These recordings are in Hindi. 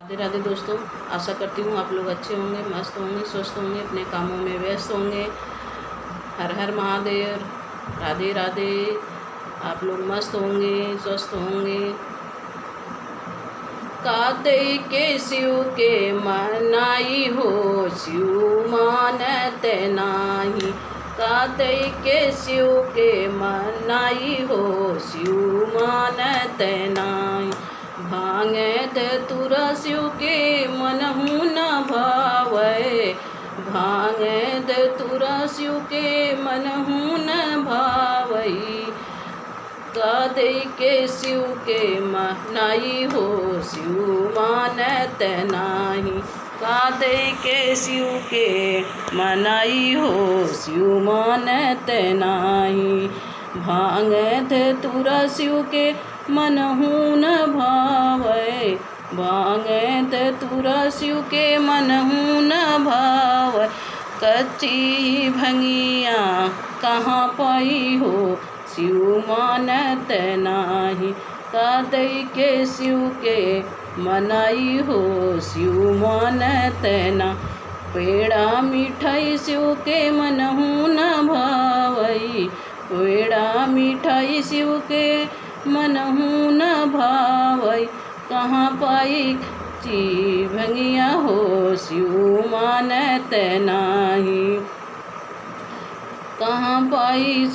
राधे राधे दोस्तों, आशा करती हूँ आप लोग अच्छे होंगे, मस्त होंगे, स्वस्थ होंगे, अपने कामों में व्यस्त होंगे। हर हर महादेव, राधे राधे। आप लोग मस्त होंगे, स्वस्थ होंगे। काते के शिव के मनाई हो, शिव मानत नाही। काते के शिव के मनाई हो, शिव मानत नाही। भांगे धतूरा शिव के मनहु न भावै। भांगे धतूरा शिव के मनहु न भावै। काते के शिव के मनाई हो, शिव मानत नाही। काते के शिव के मनाई हो, शिव मानत नाही। भांग धतूरा शिव के मनहु न भावै। भांग धतूरा शिव के मनहु न भावै। कच्ची भंगिया कहाँ पाई हो, शिव मानत नाही। काते के शिव के मनाई हो, शिव मानत ना। पेड़ा मिठाई शिव के मनहु न भावै। पेड़ा मिठाई शिव के मनहु न भावै। कहाँ पाई ची भंगिया हो, शिव मानत नाही। कहाँ पाई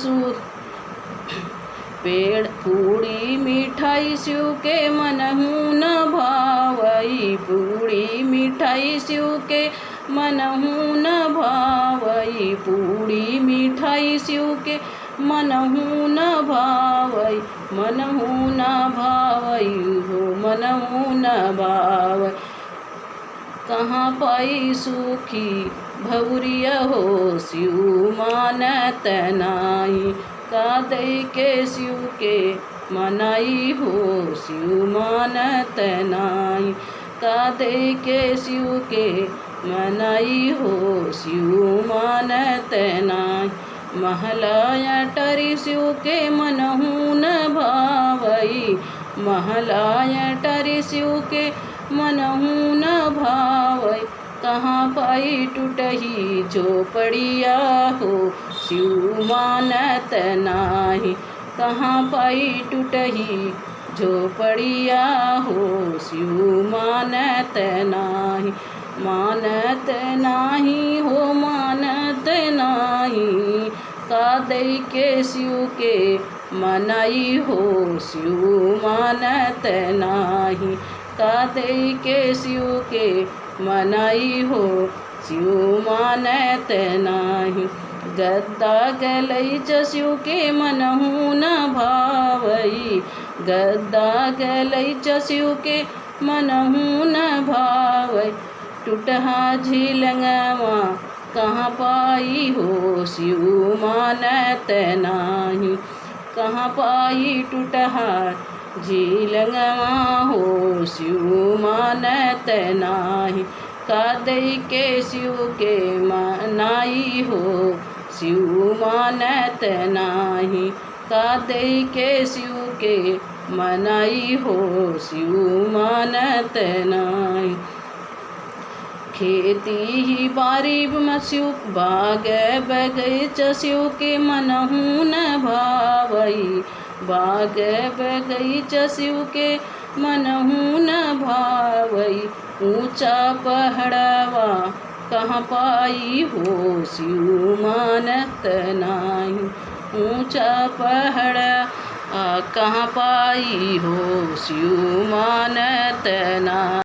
पेड़ पूड़ी मिठाई शिव के मनहु न भावै। पूड़ी मिठाई शिव के मनहु न भावै। पूड़ी मिठाई शिव के मनहु न भावै। मनहु न भावै हो, मनहु न भावै। कहाँ पाई सूखी भवरिया हो, शिव मानत नाही। काते के शिव के मनाई हो, शिव मानत नाही। काते के शिव के मनाई हो, शिव मानत नाही। महलाया टरी शिव के मनहु न भावै। महलाया टरी शिव के मनहु न भावै। कहाँ पाई टूटही झोपड़िया हो, शिव मानत नाही। कहाँ पाई टूटही झोपड़िया हो, शिव मानत नाही। मानत नाही हो, मानत नाही। काते के शिव के मनाई हो, शिव मानत नाही। काते के शिव के मनाई हो, शिव मानत नाही। गद्दा गलैच शिव के मनहु न भावै। गद्दा गलैच शिव के मनहु न भावै। टूटहा झिलंगवा कहाँ पाई हो, शिव मानत नाही। कहाँ पाई टूटहा झिलंगवा हो, शिव मानत नाही। काते के शिव के मनाई हो, शिव मानत नाही। काते के शिव के मनाई हो, शिव मानत नाही। खेती ही बारी में शिव बाग बगैच शिव के मनहु न भावै। बाग बगैच शिव के मनहु न भावै। ऊंचा पहाड़वा कहाँ पाई हो, शिव मानत नाही। ऊंचा पहाड़ कहाँ पाई हो, शिव मानत नाही।